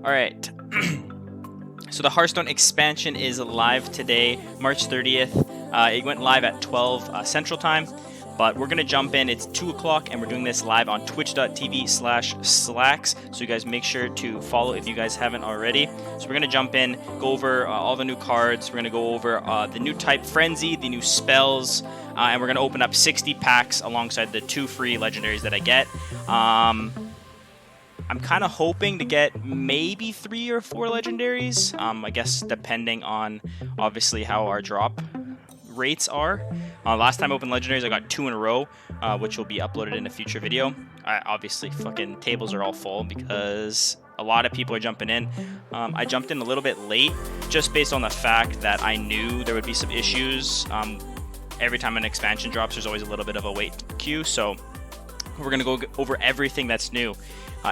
Alright. So the Hearthstone expansion is live today, March 30th. It went live at 12 Central Time, but we're going to jump in. It's 2 o'clock, and we're doing this live on twitch.tv/Slakks, so you guys make sure to follow if you guys haven't already. So we're going to jump in, go over all the new cards. We're going to go over the new type Frenzy, the new spells, and we're going to open up 60 packs alongside the 2 free legendaries that I get. I'm kind of hoping to get maybe 3 or 4 legendaries, I guess depending on obviously how our drop rates are. Last time I opened legendaries, I got 2 in a row, which will be uploaded in a future video. Obviously, fucking tables are all full because a lot of people are jumping in. I jumped in a little bit late just based on the fact that I knew there would be some issues. Every time an expansion drops, there's always a little bit of a wait queue, so we're going to go over everything that's new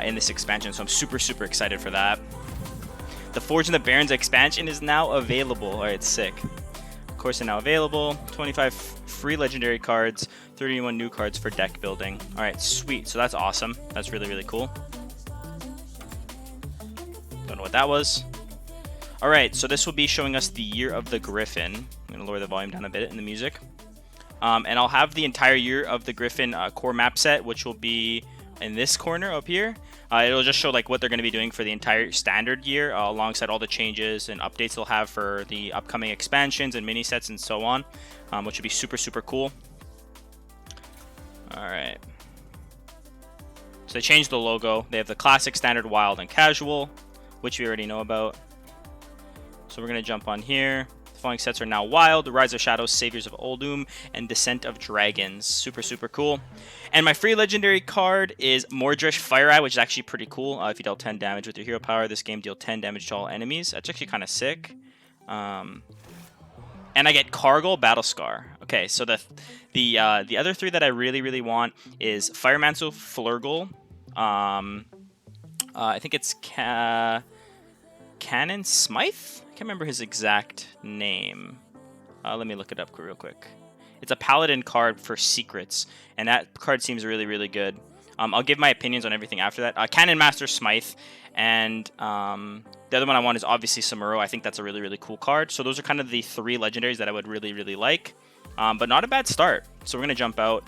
in this expansion, so I'm super excited for that. The Forge in the Barrens expansion is now available. Alright, sick. Of course, they're now available. 25 free legendary cards, 31 new cards for deck building. Alright, sweet. So that's awesome. That's really cool. Don't know what that was. Alright, so this will be showing us the Year of the Griffin. I'm going to lower the volume down a bit in the music. And I'll have the entire Year of the Griffin core map set, which will be in this corner up here. It'll just show like what they're going to be doing for the entire standard year, alongside all the changes and updates they'll have for the upcoming expansions and mini sets and so on, which would be super cool. Alright, so they changed the logo. They have the classic, standard, wild, and casual, which we already know about. So we're going to jump on here. The following sets are now wild: Rise of Shadows, Saviors of Uldum, and Descent of Dragons. Super cool. And my free legendary card is Mordresh Fire Eye, which is actually pretty cool. If you deal 10 damage with your hero power, this game deals 10 damage to all enemies. That's actually kind of sick. And I get Cargill Battle Scar. Okay, so the other 3 that I really want is Firemantle Flurgle. I think it's Cannon Smythe? I can't remember his exact name. Let me look it up real quick. It's a paladin card for secrets, and that card seems really good. I'll give my opinions on everything after that. Cannon Master Smythe, and the other one I want is obviously Samuro. I think that's a really cool card. So those are kind of the 3 legendaries that I would really like, but not a bad start. So we're gonna jump out.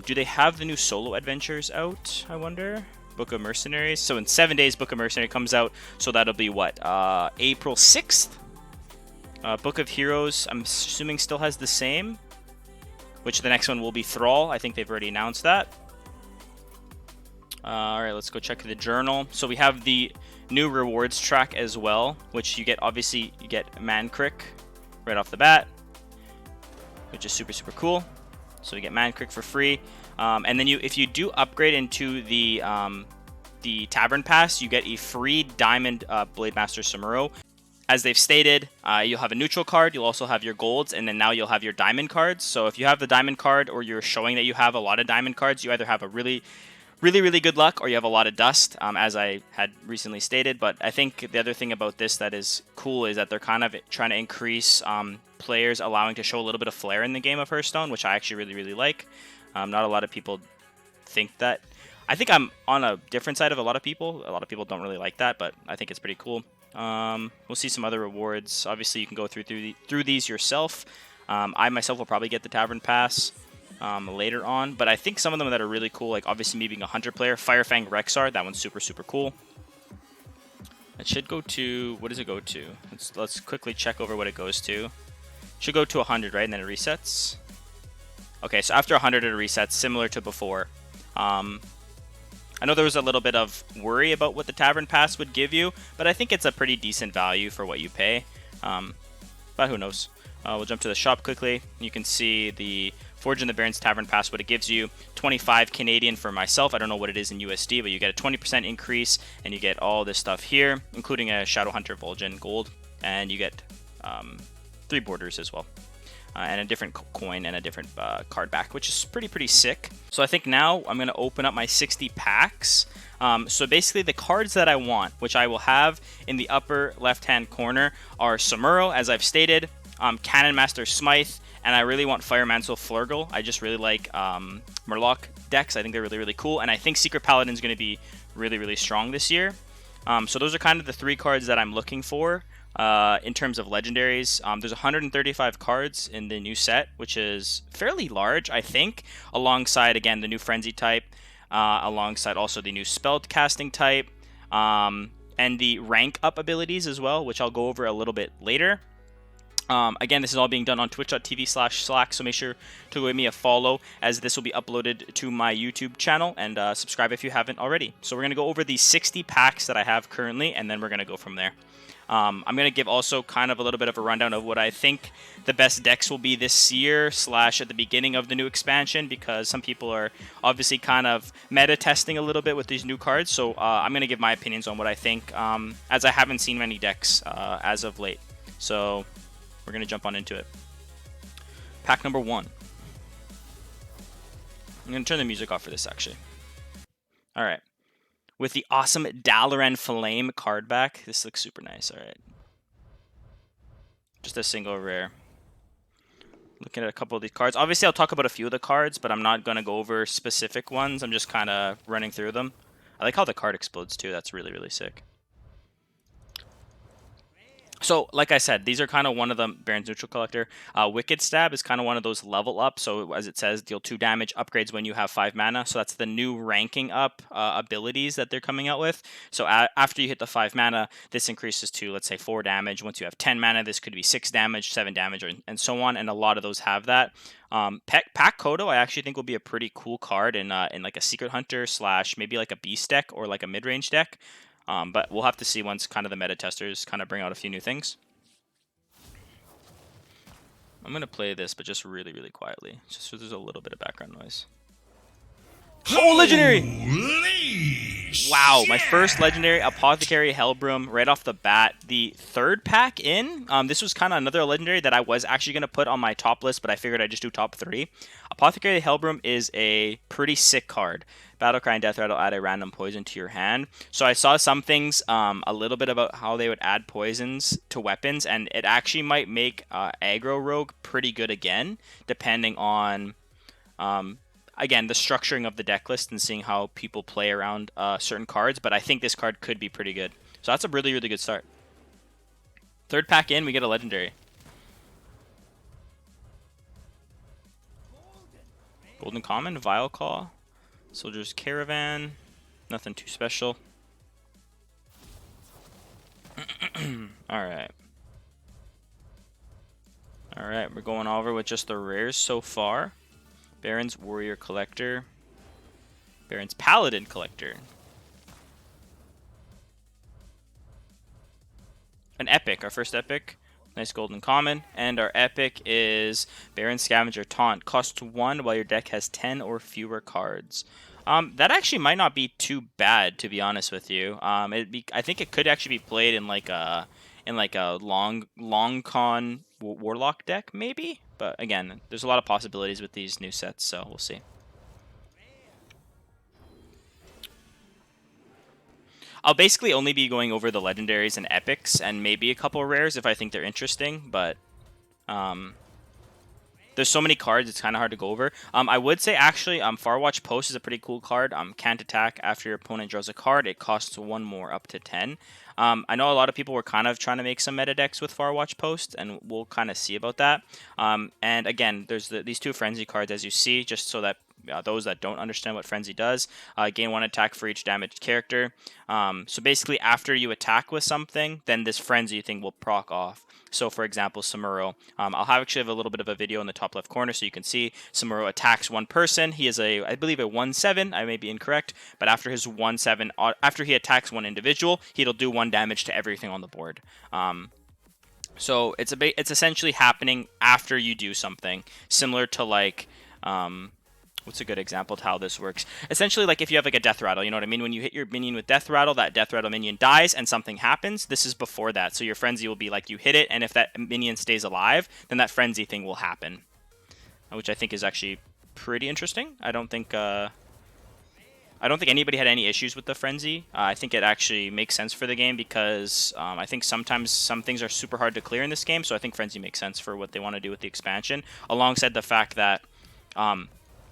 Do they have the new solo adventures out, I wonder? Book of Mercenaries. So in 7 days, Book of Mercenary comes out. So that'll be what? April 6th? Book of Heroes, I'm assuming still has the same, which the next one will be Thrall. I think they've already announced that. Alright, let's go check the journal. So we have the new rewards track as well, which you get, obviously, you get Mancrick right off the bat, which is super cool. So you get Mancrick for free. And then if you do upgrade into the Tavern Pass, you get a free Diamond Blade Master Samuro. As they've stated, you'll have a neutral card, you'll also have your golds, and then now you'll have your diamond cards. So if you have the diamond card, or you're showing that you have a lot of diamond cards, you either have a really good luck, or you have a lot of dust, as I had recently stated. But I think the other thing about this that is cool is that they're kind of trying to increase players allowing to show a little bit of flair in the game of Hearthstone, which I actually really like. Not a lot of people think that. I think I'm on a different side of a lot of people. A lot of people don't really like that, but I think it's pretty cool. We'll see some other rewards. Obviously, you can go through these yourself. I myself will probably get the Tavern Pass later on, but I think some of them that are really cool, like obviously me being a hunter player, Firefang Rexar, that one's super cool. It should go to, what does it go to? Let's quickly check over what it goes to. It should go to 100, right? And then it resets. Okay, so after 100 it resets, similar to before. I know there was a little bit of worry about what the Tavern Pass would give you, but I think it's a pretty decent value for what you pay. But who knows? We'll jump to the shop quickly. You can see the Forge in the Barrens Tavern Pass, what it gives you. 25 Canadian for myself. I don't know what it is in USD, but you get a 20% increase, and you get all this stuff here, including a Shadowhunter Vol'jin gold, and you get 3 borders as well. And a different coin and a different card back, which is pretty sick. So I think now I'm going to open up my 60 packs. So basically the cards that I want, which I will have in the upper left-hand corner, are Samuro, as I've stated, Cannon Master Smythe, and I really want Firemantle Flurgle. I just really like Murloc decks. I think they're really cool, and I think Secret Paladin is going to be really strong this year. So those are kind of the 3 cards that I'm looking for in terms of legendaries. There's 135 cards in the new set, which is fairly large, I think, alongside, again, the new Frenzy type, alongside also the new spell casting type, and the rank up abilities as well, which I'll go over a little bit later. Again, this is all being done on twitch.tv/Slakks, so make sure to give me a follow, as this will be uploaded to my YouTube channel, and subscribe if you haven't already. So we're going to go over the 60 packs that I have currently, and then we're going to go from there. I'm going to give also kind of a little bit of a rundown of what I think the best decks will be this year / at the beginning of the new expansion, because some people are obviously kind of meta testing a little bit with these new cards. So I'm going to give my opinions on what I think, as I haven't seen many decks as of late. So we're going to jump on into it. Pack number 1. I'm going to turn the music off for this, actually. All right. With the awesome Dalaran Flame card back. This looks super nice. All right. Just a single rare. Looking at a couple of these cards. Obviously, I'll talk about a few of the cards, but I'm not going to go over specific ones. I'm just kind of running through them. I like how the card explodes, too. That's really, really sick. So, like I said, these are kind of one of the Barrens Neutral Collector. Wicked Stab is kind of one of those level up. So, as it says, deal 2 damage, upgrades when you have 5 mana. So, that's the new ranking up abilities that they're coming out with. So, after you hit the 5 mana, this increases to, let's say, 4 damage. Once you have 10 mana, this could be 6 damage, 7 damage, and so on. And a lot of those have that. Pack Kodo, I actually think will be a pretty cool card in like a Secret Hunter / maybe like a Beast deck or like a mid-range deck. But we'll have to see once kind of the meta testers kind of bring out a few new things. I'm going to play this, but just really, really quietly. Just so there's a little bit of background noise. Oh, legendary! Wow, my first legendary, Apothecary Hellbroom, right off the bat. The 3rd pack in. This was kind of another legendary that I was actually going to put on my top list, but I figured I'd just do top 3. Apothecary Hellbroom is a pretty sick card. Battlecry and Death Rattle add a random poison to your hand. So I saw some things a little bit about how they would add poisons to weapons, and it actually might make aggro rogue pretty good again, depending on again the structuring of the deck list and seeing how people play around certain cards. But I think this card could be pretty good. So that's a really, really good start. 3rd pack in, we get a legendary. Golden Common, Vile Claw. Soldier's Caravan, nothing too special. Alright. Alright, we're going over with just the rares so far. Barrens Warrior Collector. Barrens Paladin Collector. An Epic, our first Epic. Nice Golden Common. And our Epic is Barren Scavenger Taunt. Costs 1 while your deck has 10 or fewer cards. That actually might not be too bad, to be honest with you. I think it could actually be played in like a long con Warlock deck, maybe. But again, there's a lot of possibilities with these new sets, so we'll see. I'll basically only be going over the legendaries and epics and maybe a couple rares if I think they're interesting, but there's so many cards, it's kind of hard to go over. I would say, actually, Farwatch Post is a pretty cool card. Can't attack after your opponent draws a card. It costs 1 more, up to 10. I know a lot of people were kind of trying to make some meta decks with Farwatch Post, and we'll kind of see about that. And again, there's these 2 Frenzy cards, as you see, just so that those that don't understand what Frenzy does, gain 1 attack for each damaged character. So basically, after you attack with something, then this Frenzy thing will proc off. So, for example, Samuro. I'll actually have a little bit of a video in the top left corner so you can see Samuro attacks one person. He is I believe, a 1/7. I may be incorrect, but after his 1/7, after he attacks one individual, he'll do 1 damage to everything on the board. So it's essentially happening after you do something, similar to like. What's a good example of how this works? Essentially, like if you have like a Death Rattle, you know what I mean? When you hit your minion with Death Rattle, that Death Rattle minion dies and something happens. This is before that. So your Frenzy will be like you hit it, and if that minion stays alive, then that Frenzy thing will happen. Which I think is actually pretty interesting. I don't think anybody had any issues with the Frenzy. I think it actually makes sense for the game because I think sometimes some things are super hard to clear in this game. So I think Frenzy makes sense for what they want to do with the expansion, alongside the fact that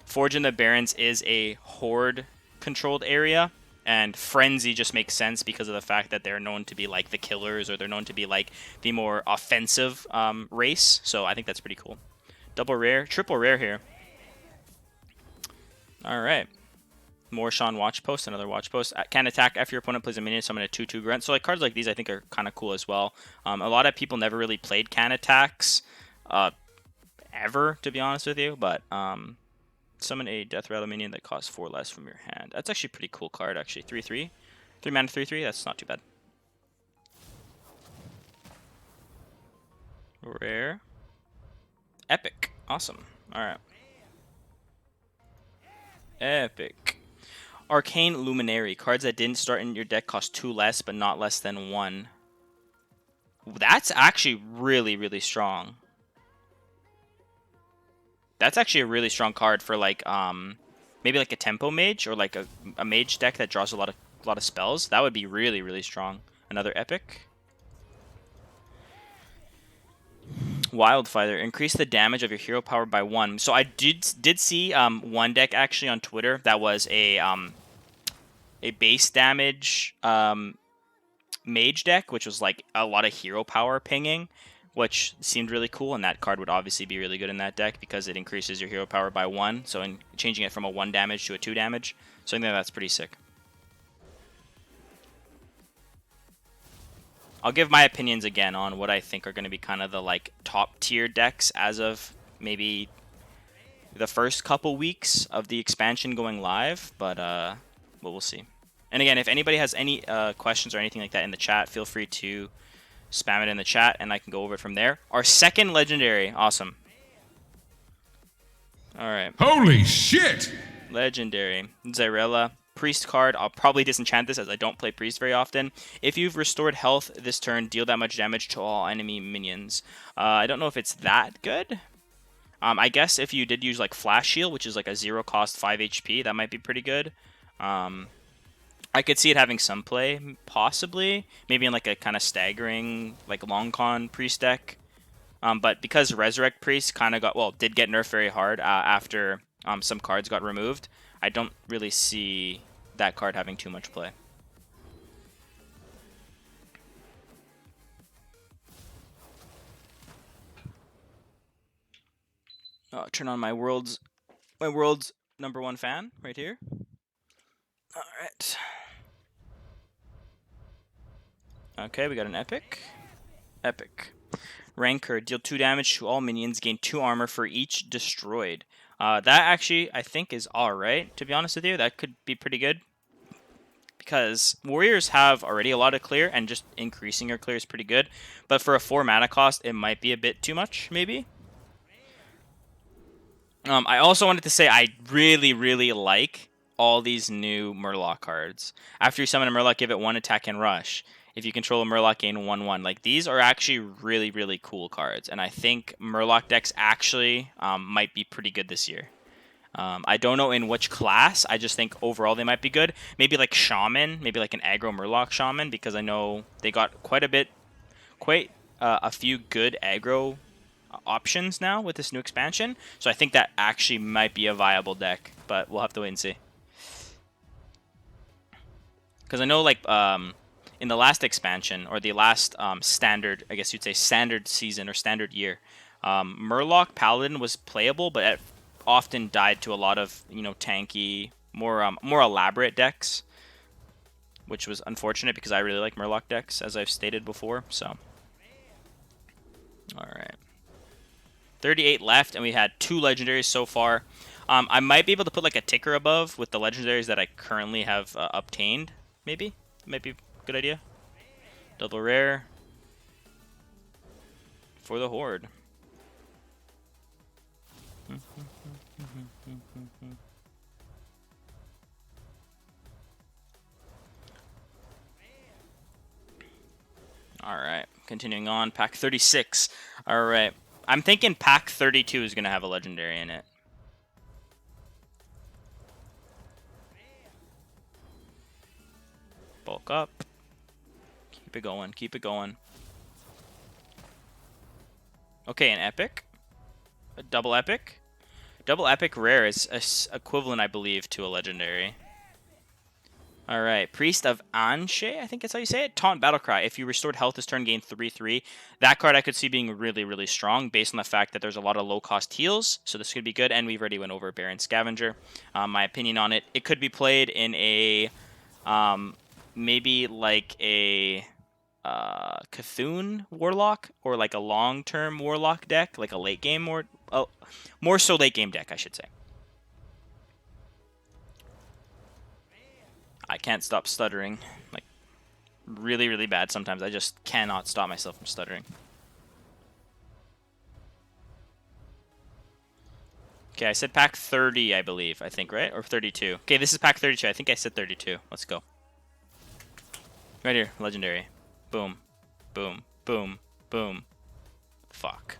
Forge in the Barrens is a horde-controlled area, And Frenzy just makes sense because of the fact that they're known to be like the killers, or they're known to be like the more offensive race. So I think that's pretty cool. Double rare, triple rare here. All right. More Sean Watch Post, another Watch Post. Can attack after your opponent plays a minion, summon a 2/2 grunt. So like cards like these I think are kind of cool as well. A lot of people never really played can attacks ever, to be honest with you, but summon a Death Rattle minion that costs 4 less from your hand. That's actually a pretty cool card, actually. 3/3. 3 mana 3/3, that's not too bad. Rare. Epic. Awesome. Alright. Epic. Arcane Luminary. Cards that didn't start in your deck cost 2 less, but not less than 1. That's actually really, really strong. That's actually a really strong card for like maybe like a tempo mage, or like a mage deck that draws a lot of spells. That would be really, really strong. Another epic. Wildfire. Increase the damage of your hero power by 1. So I did see one deck actually on Twitter that was a base damage mage deck, which was like a lot of hero power pinging, which seemed really cool, and that card would obviously be really good in that deck because it increases your hero power by 1, so in changing it from a 1 damage to a 2 damage. So I think that's pretty sick. I'll give my opinions again on what I think are going to be kind of the like top tier decks as of maybe the first couple weeks of the expansion going live, but we'll see. And again, if anybody has any questions or anything like that in the chat, feel free to spam it in the chat, and I can go over it from there. Our second legendary. Awesome. All right. Holy shit! Legendary. Zyrella. Priest card. I'll probably disenchant this as I don't play Priest very often. If you've restored health this turn, deal that much damage to all enemy minions. I don't know if it's that good. I guess if you did use like Flash Shield, which is like a 0 cost 5 HP, that might be pretty good. I could see it having some play, possibly. Maybe in like a kind of staggering, like long con Priest deck. But because Resurrect Priest kind of did get nerfed very hard after some cards got removed, I don't really see that card having too much play. Turn on my world's #1 fan right here. All right. Okay, we got an epic. Epic. Rancor. Deal 2 damage to all minions. Gain 2 armor for each destroyed. That actually, I think, is alright, to be honest with you. That could be pretty good. Because warriors have already a lot of clear, and just increasing your clear is pretty good. But for a 4 mana cost, it might be a bit too much, maybe. I also wanted to say I really, really like all these new Murloc cards. After you summon a Murloc, give it 1 attack and rush. If you control a Murloc, gain 1/1. Like, these are actually really, really cool cards, and I think Murloc decks actually might be pretty good this year. I don't know in which class. I just think overall they might be good. Maybe like Shaman, maybe like an aggro Murloc Shaman, because I know they got quite a few good aggro options now with this new expansion. So I think that actually might be a viable deck, but we'll have to wait and see. Because I know like in the last expansion, or the last standard, I guess you'd say standard season or standard year, Murloc Paladin was playable, but it often died to a lot of, you know, tanky, more elaborate decks, which was unfortunate because I really like Murloc decks, as I've stated before. So, all right, 38 left, and we had 2 legendaries so far. I might be able to put like a ticker above with the legendaries that I currently have obtained. Maybe, might be a good idea. Double rare for the Horde. Alright, continuing on. Pack 36. Alright, I'm thinking pack 32 is going to have a legendary in it. Bulk up. Keep it going, keep it going. Okay, an epic. A double epic. Double epic rare is equivalent, I believe, to a legendary. Alright, Priest of Anshe, I think that's how you say it. Taunt Battlecry. If you restored health this turn, gain 3/3. That card I could see being really, really strong based on the fact that there's a lot of low-cost heals. So this could be good, and we've already went over Barrens Scavenger. My opinion on it, it could be played in a, maybe like a Cthulhu Warlock, or like a long-term Warlock deck, like a late-game, or more so late-game deck, I should say. I can't stop stuttering. Like, really, really bad sometimes. I just cannot stop myself from stuttering. Okay, I said pack 30, I believe. I think, right? Or 32. Okay, this is pack 32. I think I said 32. Let's go. Right here. Legendary. Boom. Boom. Boom. Boom. Fuck.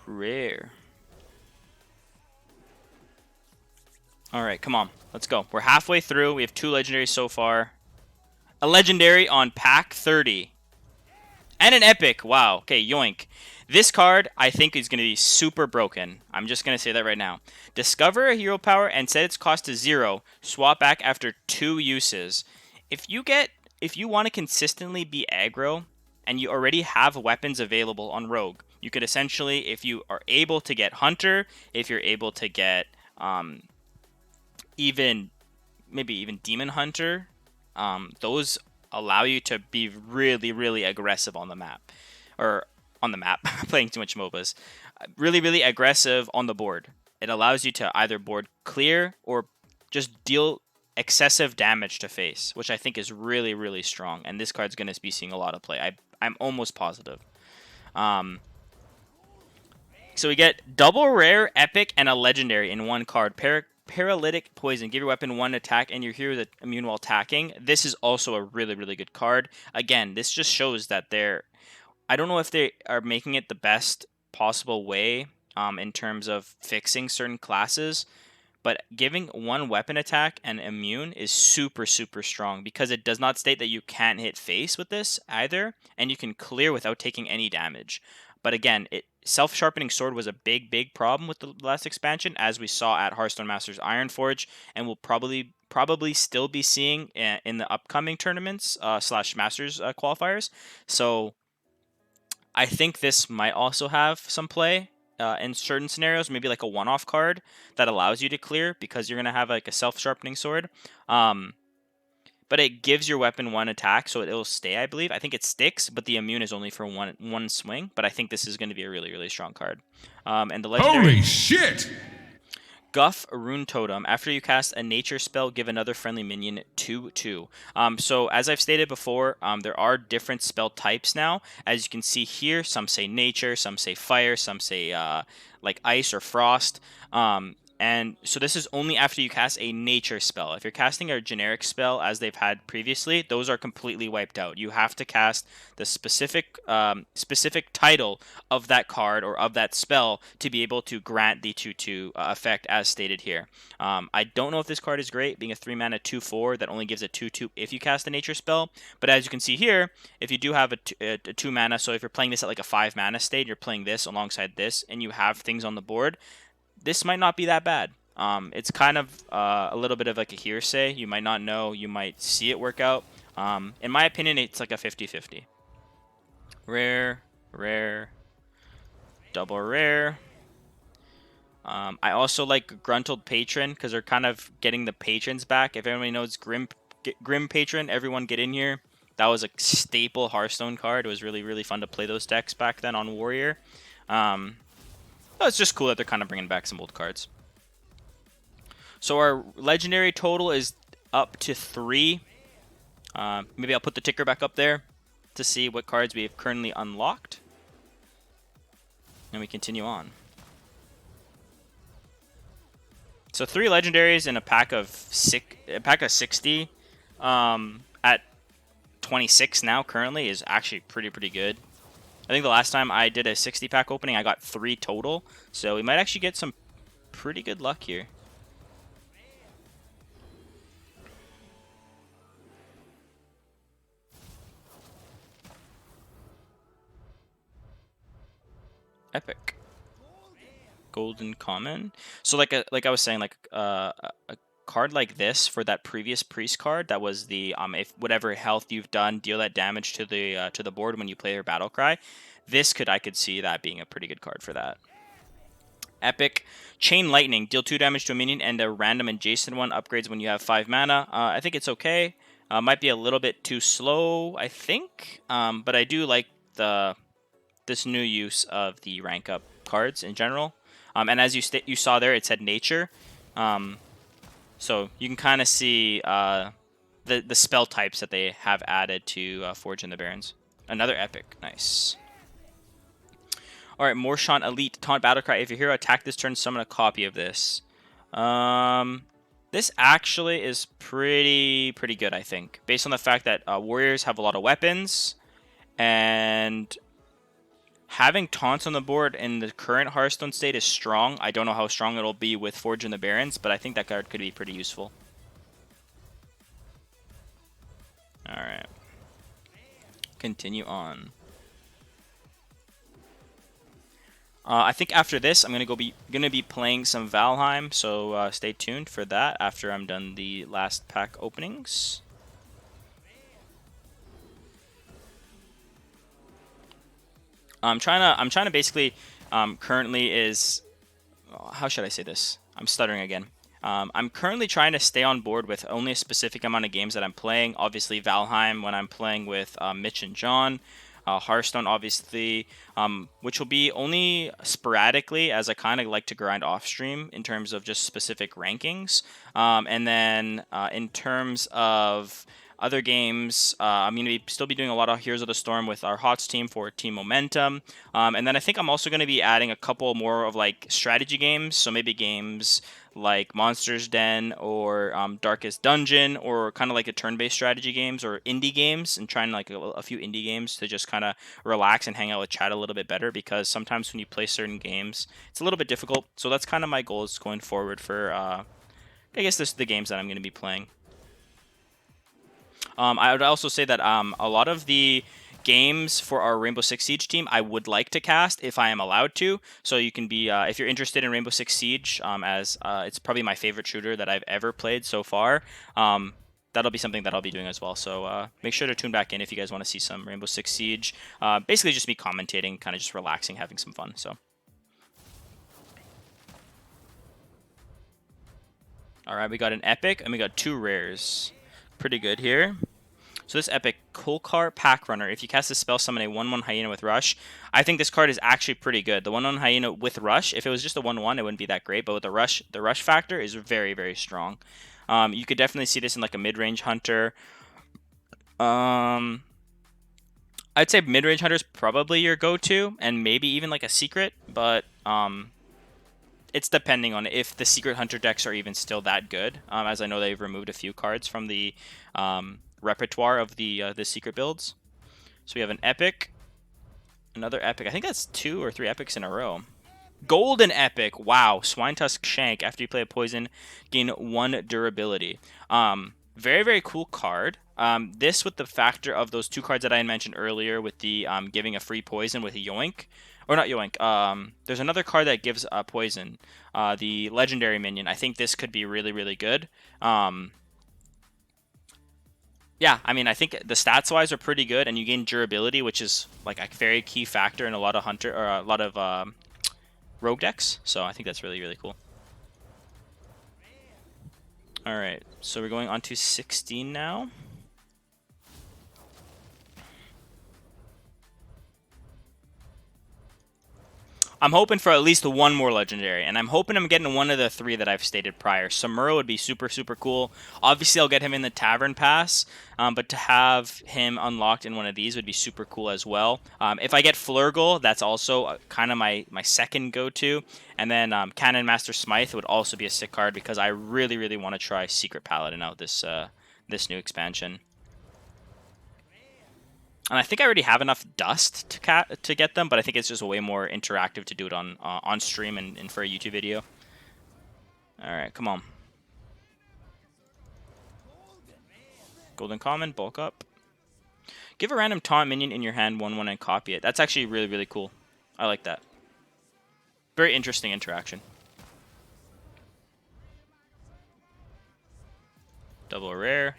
Rare. Alright, come on. Let's go. We're halfway through. We have 2 legendaries so far. A legendary on pack 30. And an epic. Wow. Okay, yoink. This card, I think, is going to be super broken. I'm just going to say that right now. Discover a hero power and set its cost to 0. Swap back after 2 uses. If you want to consistently be aggro, and you already have weapons available on Rogue, you could essentially, if you are able to get Hunter, if you're able to get maybe even Demon Hunter, those allow you to be really, really aggressive on the map. Or on the map, playing too much MOBAs. Really, really aggressive on the board. It allows you to either board clear or just deal excessive damage to face, which I think is really, really strong. And this card's going to be seeing a lot of play. I'm almost positive. So we get double rare, epic, and a legendary in one card. Paralytic Poison. Give your weapon 1 attack and your hero is immune while attacking. This is also a really, really good card. Again, this just shows that I don't know if they are making it the best possible way in terms of fixing certain classes, but giving 1 weapon attack and immune is super, super strong because it does not state that you can't hit face with this either, and you can clear without taking any damage. But again, Self-Sharpening Sword was a big, big problem with the last expansion, as we saw at Hearthstone Masters Ironforge, and will probably still be seeing in the upcoming tournaments / Masters qualifiers. So I think this might also have some play in certain scenarios, maybe like a one-off card that allows you to clear because you're going to have like a Self-Sharpening Sword. But it gives your weapon 1 attack, so it'll stay, I believe. I think it sticks, but the immune is only for one swing. But I think this is going to be a really, really strong card. And the legendary... Holy shit! Guff Rune Totem. After you cast a nature spell, give another friendly minion 2/2. So as I've stated before, there are different spell types now. As you can see here, some say nature, some say fire, some say like ice or frost. And so this is only after you cast a nature spell. If you're casting a generic spell as they've had previously, those are completely wiped out. You have to cast the specific title of that card or of that spell to be able to grant the 2/2 effect as stated here. I don't know if this card is great, being a 3-mana 2/4 that only gives a 2/2 if you cast a nature spell. But as you can see here, if you do have a 2-mana, so if you're playing this at like a 5-mana state, you're playing this alongside this, and you have things on the board, this might not be that bad. It's kind of a little bit of like a hearsay. You might not know. You might see it work out. In my opinion, it's like a 50-50. Rare, rare, double rare. I also like Gruntled Patron because they're kind of getting the patrons back. If everybody knows Grim Patron, everyone get in here. That was a staple Hearthstone card. It was really, really fun to play those decks back then on Warrior. It's just cool that they're kind of bringing back some old cards. So our legendary total is up to 3. Maybe I'll put the ticker back up there to see what cards we have currently unlocked. And we continue on. So 3 legendaries in a pack of 60 at 26 now currently is actually pretty good. I think the last time I did a 60-pack opening, I got 3 total. So we might actually get some pretty good luck here. Epic. Golden common. So like I was saying, like a card like this for that previous priest card that was the if whatever health you've done, deal that damage to the board when you play your battle cry. I could see that being a pretty good card for that. Epic. Chain Lightning. Deal 2 damage to a minion and a random adjacent one. Upgrades when you have 5 mana. I think it's okay. Might be a little bit too slow, I think. But I do like this new use of the rank up cards in general. And as you saw there, it said nature. So you can kind of see the spell types that they have added to Forge in the Barrens. Another epic. Nice. Alright, Morshon Elite. Taunt Battlecry. If your hero attack this turn, summon a copy of this. This actually is pretty good, I think. Based on the fact that warriors have a lot of weapons. And having taunts on the board in the current Hearthstone state is strong. I don't know how strong it'll be with Forge in the Barrens, but I think that card could be pretty useful. Alright. Continue on. I think after this, I'm gonna be playing some Valheim, so stay tuned for that after I'm done the last pack openings. I'm trying to basically currently is, how should I say this? I'm stuttering again. I'm currently trying to stay on board with only a specific amount of games that I'm playing. Obviously Valheim when I'm playing with Mitch and John. Hearthstone, obviously, which will be only sporadically as I kind of like to grind off stream in terms of just specific rankings. And then in terms of other games, I'm going to still be doing a lot of Heroes of the Storm with our HOTS team for Team Momentum. And then I think I'm also going to be adding a couple more of like strategy games. So maybe games like Monster's Den or Darkest Dungeon, or kind of like a turn-based strategy games or indie games, and trying like a few indie games to just kind of relax and hang out with chat a little bit better, because sometimes when you play certain games, it's a little bit difficult. So that's kind of my goals going forward for, I guess, the games that I'm going to be playing. I would also say that a lot of the games for our Rainbow Six Siege team I would like to cast if I am allowed to. So you can be, if you're interested in Rainbow Six Siege, as it's probably my favorite shooter that I've ever played so far, that'll be something that I'll be doing as well. So make sure to tune back in if you guys want to see some Rainbow Six Siege. Basically just me commentating, kind of just relaxing, having some fun. So. Alright, we got an epic and we got 2 rares. Pretty good here. So this epic, Kolkar Pack Runner. If you cast a spell, summon a 1/1 hyena with rush. I think this card is actually pretty good. The 1/1 hyena with rush, if it was just a 1/1, it wouldn't be that great. But with the rush factor is very strong. You could definitely see this in like a mid-range hunter. I'd say mid-range hunter is probably your go-to, and maybe even like a secret. But it's depending on if the secret hunter decks are even still that good. As I know they've removed a few cards from the repertoire of the secret builds. So we have an epic, another epic. I think that's 2 or 3 epics in a row. Golden epic. Wow. Swine Tusk Shank. After you play a poison, gain 1 durability. Very cool card. This with the factor of those 2 cards that I mentioned earlier with the giving a free poison with a Yoink. Or not Yoink. There's another card that gives a poison. The legendary minion. I think this could be really good. Yeah, I mean, I think the stats-wise are pretty good, and you gain durability, which is like a very key factor in a lot of hunter or a lot of rogue decks. So I think that's really cool. All right, so we're going on to 16 now. I'm hoping for at least 1 more legendary, and I'm hoping I'm getting one of the 3 that I've stated prior. Samuro would be super cool. Obviously, I'll get him in the Tavern Pass, but to have him unlocked in one of these would be super cool as well. If I get Flurgle, that's also kind of my second go-to. And then Cannon Master Smythe would also be a sick card, because I really want to try Secret Paladin out this new expansion. And I think I already have enough dust to get them, but I think it's just way more interactive to do it on stream and for a YouTube video. Alright, come on. Golden Common, bulk up. Give a random taunt minion in your hand 1/1 and copy it. That's actually really cool. I like that. Very interesting interaction. Double rare.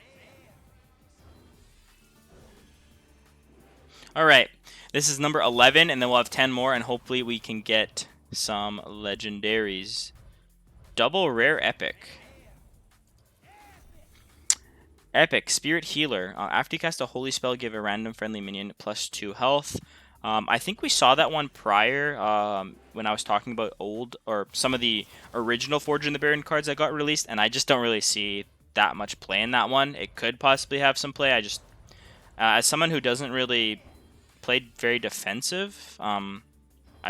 Alright, this is number 11, and then we'll have 10 more, and hopefully we can get some legendaries. Double rare epic. Epic, Spirit Healer. After you cast a holy spell, give a random friendly minion +2 health. I think we saw that one prior when I was talking about some of the original Forged in the Barrens cards that got released, and I just don't really see that much play in that one. It could possibly have some play. I just, as someone who doesn't really play very defensive, I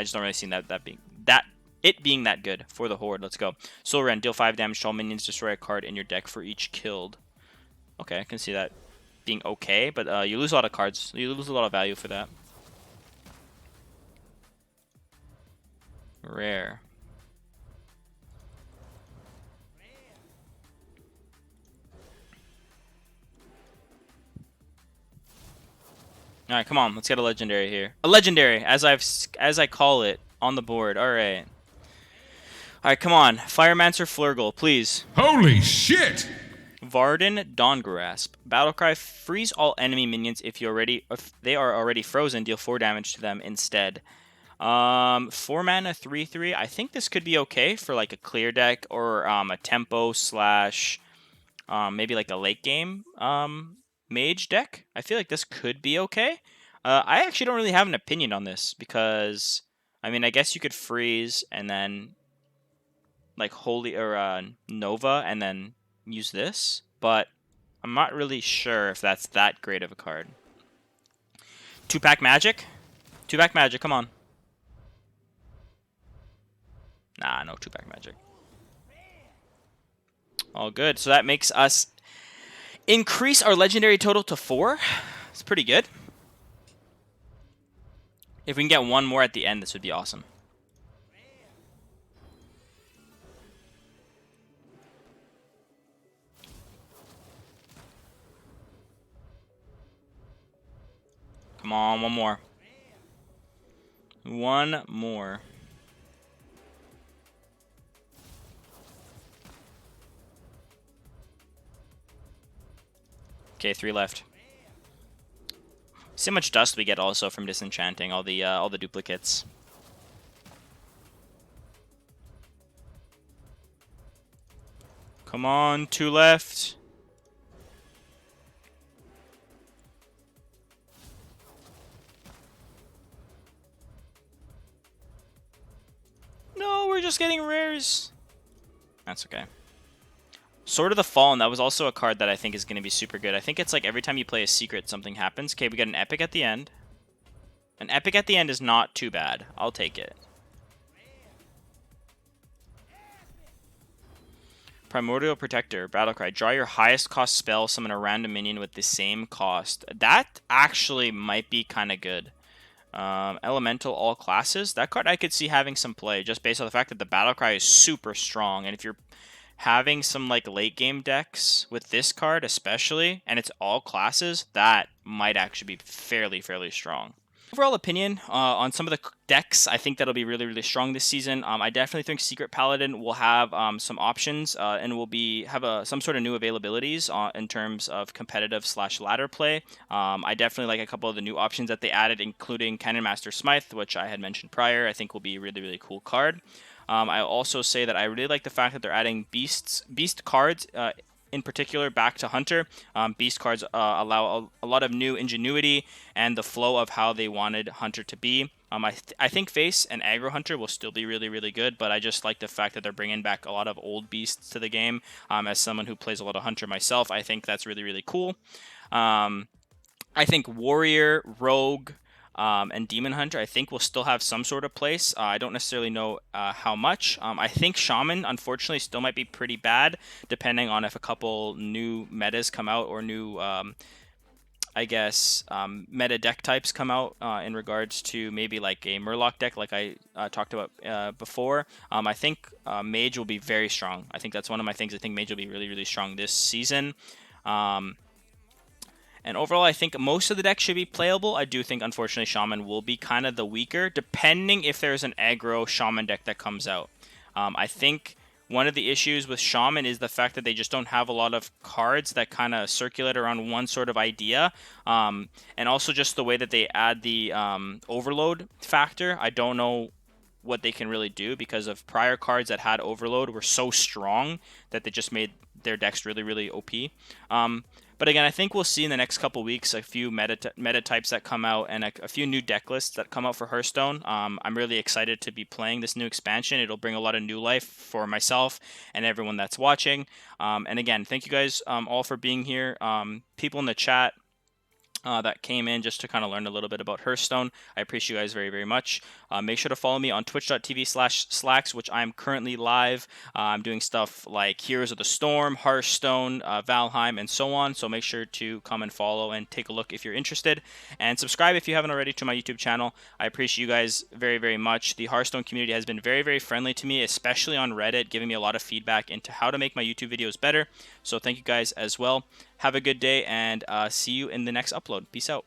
just don't really see it being that good for the Horde. Let's go. Soul Rend, deal 5 damage to all minions, destroy a card in your deck for each killed. Okay, I can see that being okay, but you lose a lot of cards. You lose a lot of value for that. Rare. Alright, come on. Let's get a legendary here. A legendary, as I call it, on the board. Alright. Alright, come on. Firemancer Flurgle, please. Holy shit! Varden Dawngrasp. Battlecry, freeze all enemy minions if they are already frozen, deal 4 damage to them instead. 4 mana 3/3. I think this could be okay for like a clear deck or a tempo slash maybe like a late game mage deck. I feel like this could be okay. I actually don't really have an opinion on this because I mean I guess you could freeze and then like holy or Nova and then use this, but I'm not really sure if that's that great of a card. 2-pack magic? 2-pack magic, come on. Nah, no 2-pack magic. All good. So that makes us increase our legendary total to 4. It's pretty good. If we can get one more at the end, this would be awesome. Come on, one more. One more. Okay, 3 left. See how much dust we get also from disenchanting all the duplicates. Come on, 2 left. No, we're just getting rares. That's okay. Sword of the Fallen, that was also a card that I think is going to be super good. I think it's like every time you play a secret, something happens. Okay, we got an epic at the end. An epic at the end is not too bad. I'll take it. Primordial Protector, Battlecry. Draw your highest cost spell, summon a random minion with the same cost. That actually might be kind of good. Elemental all classes. That card I could see having some play just based on the fact that the Battlecry is super strong. And if you're having some like late game decks with this card especially, and it's all classes, that might actually be fairly strong. Overall opinion on some of the decks, I think that'll be really strong this season. I definitely think Secret Paladin will have some options and will have some sort of new availabilities in terms of competitive / ladder play. I definitely like a couple of the new options that they added, including Cannon Master Smythe, which I had mentioned prior. I think will be a really cool card. I also say that I really like the fact that they're adding beast cards in particular back to Hunter. Beast cards allow a lot of new ingenuity and the flow of how they wanted Hunter to be. I think Face and Aggro Hunter will still be really good, but I just like the fact that they're bringing back a lot of old beasts to the game. As someone who plays a lot of Hunter myself, I think that's really cool. I think Warrior, Rogue, and Demon Hunter, I think will still have some sort of place. I don't necessarily know how much. I think Shaman, unfortunately, still might be pretty bad, depending on if a couple new metas come out or new, I guess, meta deck types come out in regards to maybe like a Murloc deck like I talked about before. I think Mage will be very strong. I think that's one of my things. I think Mage will be really strong this season. And overall, I think most of the deck should be playable. I do think, unfortunately, Shaman will be kind of the weaker, depending if there's an aggro Shaman deck that comes out. I think one of the issues with Shaman is the fact that they just don't have a lot of cards that kind of circulate around one sort of idea. And also just the way that they add the overload factor. I don't know what they can really do, because of prior cards that had overload were so strong that they just made their decks really, really OP. But again, I think we'll see in the next couple weeks a few meta types that come out, and a few new deck lists that come out for Hearthstone. I'm really excited to be playing this new expansion. It'll bring a lot of new life for myself and everyone that's watching. And again, thank you guys all for being here. People in the chat that came in just to kind of learn a little bit about Hearthstone. I appreciate you guys very, very much. Make sure to follow me on twitch.tv/Slakks, which I'm currently live. I'm doing stuff like Heroes of the Storm, Hearthstone, Valheim, and so on. So make sure to come and follow and take a look if you're interested. And subscribe if you haven't already to my YouTube channel. I appreciate you guys very, very much. The Hearthstone community has been very, very friendly to me, especially on Reddit, giving me a lot of feedback into how to make my YouTube videos better. So thank you guys as well. Have a good day, and see you in the next upload. Peace out.